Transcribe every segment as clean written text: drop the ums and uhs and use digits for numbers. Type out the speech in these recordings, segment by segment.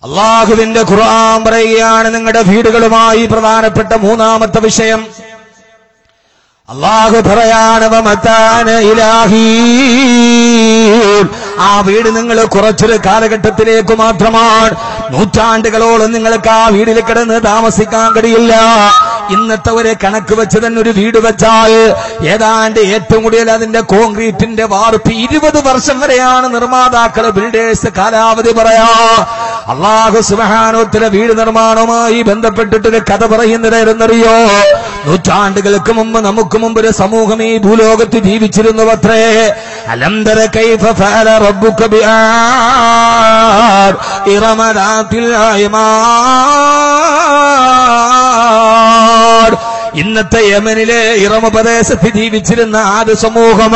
അല്ലാഹുവിന്റെ ഖുർആൻ പറയുകയാണ് നിങ്ങളുടെ വീടുകളുമായി പ്രധാനപ്പെട്ട മൂന്നാമത്തെ വിഷയം. അല്ലാഹു പറയാണ് വമതാന ഇലാഹി, ആ വീട് നിങ്ങൾ കുറച്ചൊരു കാലഘട്ടത്തിലേക്ക് മാത്രമാണ്. നൂറ്റാണ്ടുകളോളം നിങ്ങൾക്ക് ആ വീട്ടിൽ കിടന്ന് താമസിക്കാൻ കഴിയില്ല. ഇന്നത്തെ ഒരു കണക്ക് വെച്ച് തന്നെ ഒരു വീട് വെച്ചാൽ ഏതാണ്ട് ഏറ്റവും കൂടുതൽ അതിന്റെ കോൺക്രീറ്റിന്റെ വാർപ്പ് 20 വർഷം വരെയാണ് നിർമ്മാതാക്കൾ ബിൽഡേഴ്സ് കാലാവധി പറയാ. അല്ലാഹു സുബ്ഹാനഹു വ തആല വീട് നിർമ്മാണവുമായി ബന്ധപ്പെട്ടിട്ടൊരു കഥ പറയുന്നത് എന്നറിയോ? നൂറ്റാണ്ടുകൾക്ക് മുമ്പ് നമുക്ക് മുമ്പ് ഒരു സമൂഹം ഈ ഭൂലോകത്ത് ജീവിച്ചിരുന്നു അത്രേ. അലം തര കൈഫ ഫഅല റബ്ബുക ബിആദ് ഇറമ ദാതിൽ ഇമാദ്. ഇന്നത്തെ യമനിലെ ഇറമ പ്രദേശത്ത് ജീവിച്ചിരുന്ന ആദ് സമൂഹം,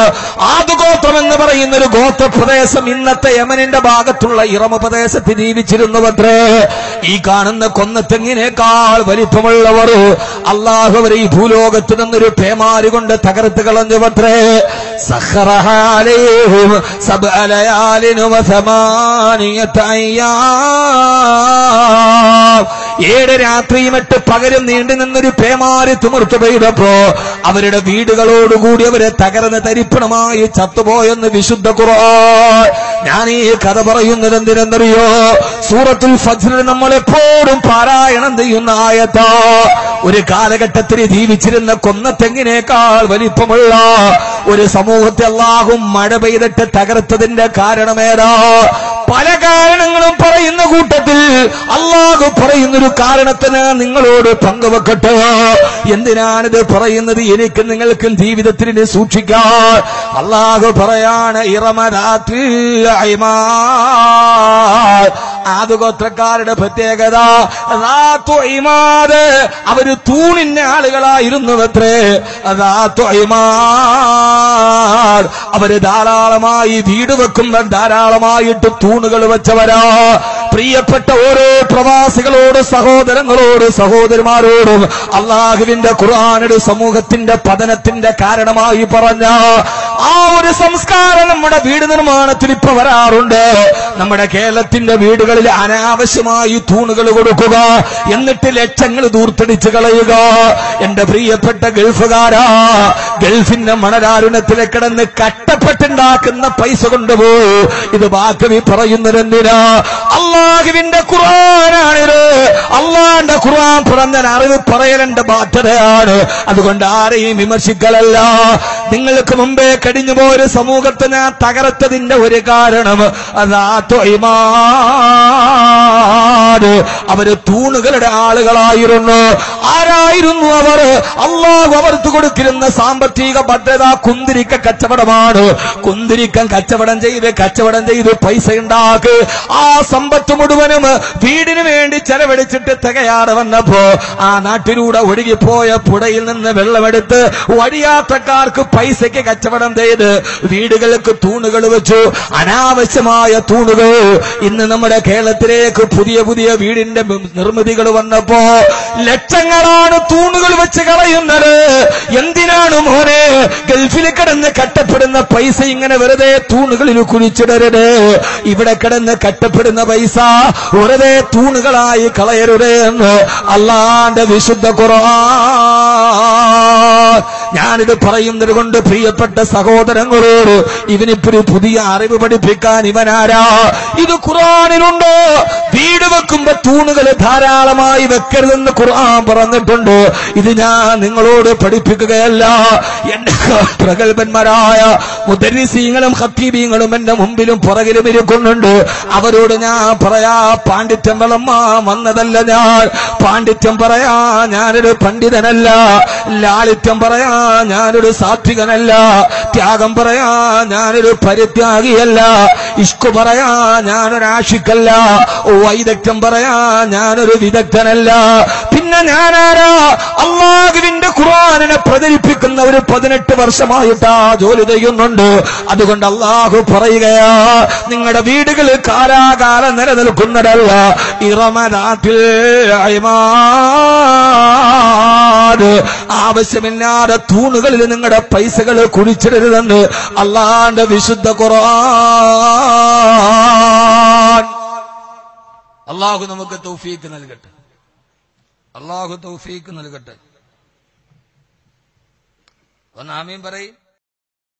ആദ് ഗോത്രം എന്ന് പറയുന്ന ഒരു ഗോത്രപ്രദേശം ഇന്നത്തെ യമനിന്റെ ഭാഗത്തുള്ള ഇറമ പ്രദേശത്ത് ജീവിച്ചിരുന്നവത്രേ. ഈ കാണുന്ന കൊന്നത്തെങ്ങിനേക്കാൾ വലിപ്പമുള്ളവർ അല്ലാഹു അവരെ ഈ ഭൂലോകത്ത് നിന്നൊരു പേമാരി കൊണ്ട് തകർത്ത് കളഞ്ഞുവത്രേ. സഖറഹാലൈഹിം സബ്അലയാലിൻ വസമാനിയത അയ്യാം, 7 രാത്രിയും 8 പകലും നീണ്ടു നിന്നൊരു പേമാരി തിമിർത്തു പെയ്തപ്പോ അവരുടെ വീടുകളോടുകൂടി അവരെ തകർന്ന് തരിപ്പണമായി ചത്തുപോയെന്ന് വിശുദ്ധ ഖുർആൻ. ഞാൻ ഈ കഥ പറയുന്നത് എന്തിനെന്നറിയോ? സൂറത്തുൽ ഫജ്റിൽ നമ്മൾ എപ്പോഴും പാരായണം ചെയ്യുന്ന ആയത്താ. ഒരു കാലഘട്ടത്തിൽ ജീവിച്ചിരുന്ന കൊന്നത്തെങ്ങിനേക്കാൾ വലിപ്പമുള്ള ഒരു സമൂഹത്തെ അല്ലാഹു മഴ പെയ്തിട്ട് തകർത്തതിന്റെ കാരണമേതാ? പല കാരണങ്ങളും പറയുന്ന കൂട്ടത്തിൽ അല്ലാഹു പറയുന്നൊരു കാരണത്തിന് നിങ്ങളോട് പങ്കുവെക്കട്ടെ. എന്തിനാണിത് പറയുന്നത്? എനിക്കും നിങ്ങൾക്കും ജീവിതത്തിൽ സൂക്ഷിക്കാൻ. അല്ലാഹു പറയാണ് ഇറമദാത്തിൽ ഇമാദ്, ആദ് ഗോത്രക്കാരുടെ പ്രത്യേകത ദാതു ഇമാദ്, അവര് തൂണിന്റെ ആളുകളായിരുന്നുവത്രേ. ദാതു ഇമാദ്, അവര് ധാരാളമായി വീട് വെക്കുമ്പോൾ ധാരാളമായിട്ട് തൂണുകൾ വെച്ചവരാ. പ്രിയപ്പെട്ട ഓരോ പ്രവാസികളോട്, സഹോദരങ്ങളോട്, സഹോദരിമാരോടും അല്ലാഹുവിന്റെ ഖുർആനൊരു സമൂഹത്തിന്റെ പതനത്തിന്റെ കാരണമായി പറഞ്ഞ ആ ഒരു സംസ്കാരം നമ്മുടെ വീട് നിർമ്മാണത്തിൽ ഇപ്പൊ വരാറുണ്ട്. നമ്മുടെ കേരളത്തിന്റെ വീടുകളിൽ അനാവശ്യമായി തൂണുകൾ കൊടുക്കുക, എന്നിട്ട് ലക്ഷങ്ങൾ ദൂർത്തടിച്ച് കളയുക. എന്റെ പ്രിയപ്പെട്ട ഗൾഫുകാരാ, ഗൾഫിന്റെ മണലാരുണ്യത്തിൽ കിടന്ന് കഷ്ടപ്പെട്ടുണ്ടാക്കുന്ന പൈസ കൊണ്ടുപോയി ഇത് ബാക്കി പറയുന്നതെന്തിനാ? അല്ലാഹുവിന്റെ ഖുർആനാണിത്. അല്ലാഹുവിന്റെ ഖുർആൻ പറഞ്ഞ അറിവ് പറയലിന്റെ ബാധ്യതയാണ്. അതുകൊണ്ട് ആരെയും വിമർശിക്കലല്ല. നിങ്ങൾക്ക് മുമ്പേ കഴിഞ്ഞു പോയൊരു സമൂഹത്തെ ഞാൻ തകർത്തതിന്റെ ഒരു കാരണം ദാതു ഇമാദ്, അവര് തൂണുകളുടെ ആളുകളായിരുന്നു. ആരായിരുന്നു അവർ? അല്ലാഹു അവർക്ക് കൊടുത്തിരുന്ന സാമ്പത്തിക ഭദ്രത കുന്തിരിക്ക കച്ചവടമാണ്. കുന്തിരിക്കം കച്ചവടം ചെയ്ത് പൈസ ഉണ്ടാക്കി ആ സമ്പത്ത് മുഴുവനും വീടിന് വേണ്ടി ചെലവഴിച്ചിട്ട് തികയാതെ വന്നപ്പോ ആ നാട്ടിലൂടെ ഒഴുകിപ്പോയ പുഴയിൽ നിന്ന് വെള്ളമെടുത്ത് വഴിയാത്രക്കാർക്ക് പൈസയ്ക്ക് കച്ചവടം ചെയ്ത് വീടുകൾക്ക് തൂണുകൾ വെച്ചു. അനാവശ്യമായ തൂണുകൾ. ഇന്ന് നമ്മുടെ കേരളത്തിലേക്ക് പുതിയ പുതിയ വീടിന്റെ നിർമ്മിതികൾ വന്നപ്പോ ലക്ഷങ്ങളാണ് തൂണുകൾ വെച്ച് കളയുന്നത്. എന്തിനാണ് മോനെ? ഗൾഫിൽ കിടന്ന് കട്ടപ്പെടുന്ന പൈസ ഇങ്ങനെ വെറുതെ തൂണുകളിൽ കുഴിച്ചിടരുത്. ഇവിടെ കിടന്ന് കട്ടപ്പെടുന്ന പൈസ വെറുതെ തൂണുകളായി കളയരുത് എന്ന് അല്ലാഹുവിന്റെ വിശുദ്ധ ഖുർആൻ. ഞാനിത് പറയുന്നത് കൊണ്ട് പ്രിയപ്പെട്ട സഹോദരങ്ങളോട് ഇവനിപ്പൊരു പുതിയ അറിവ് പഠിപ്പിക്കാൻ ഇവനാരാ? ഇത് ഖുർആനിലുണ്ടോ? വീട് വെക്കുമ്പോ തൂണുകൾ ധാരാളമായി വെക്കരുതെന്ന് ഖുർആൻ പറഞ്ഞിട്ടുണ്ട്. ഇത് ഞാൻ നിങ്ങളോട് പഠിപ്പിക്കുകയല്ല. എന്റെ പ്രഗത്ഭന്മാരായ മുദരിസീങ്ങളും ഖത്തീബീങ്ങളും എന്റെ മുമ്പിലും പുറകിലും ഇരിക്കുന്നുണ്ട്. അവരോട് ഞാൻ പറയാ, പാണ്ഡിത്യം വന്നതല്ല ഞാൻ. പാണ്ഡിത്യം പറയാ ഞാനൊരു പണ്ഡിതനല്ല. ലാളിത്യം പറയാ ഞാനൊരു സാത്വികനല്ല. ത്യാഗം പറയാ ഞാനൊരു പരിത്യാഗിയല്ല. ഇഷ്ക് പറയാ ഞാനൊരു ആഷിക്കല്ല. വൈദഗ്ധ്യം പറയാ ഞാനൊരു വിദഗ്ധനല്ല. പിന്നെ ഞാനാരാ? അല്ലാഹുവിന്റെ ഖുർആനിനെ പ്രചരിപ്പിക്കുന്ന ഒരു 18 വർഷമായിട്ടാ ജോലി ചെയ്യുന്നുണ്ട്. അതുകൊണ്ട് അല്ലാഹു പറയുകയാ, നിങ്ങളുടെ വീടുകൾ കാലാകാലം നിലനിൽക്കുന്നതല്ല. ഇറമദാത്തിൽ ഇമാദ്, ആവശ്യമില്ലാതെ തൂണുകളിൽ നിങ്ങളുടെ പൈസകൾ കുഴിച്ചിടരുതെന്ന് അല്ലാഹുവിന്റെ വിശുദ്ധ ഖുർആൻ. അള്ളാഹു നമുക്ക് തൗഫീക്ക് നൽകട്ടെ. അള്ളാഹു തൗഫീക്ക് നൽകട്ടെ. ഒന്ന് ആമീൻ പറയും.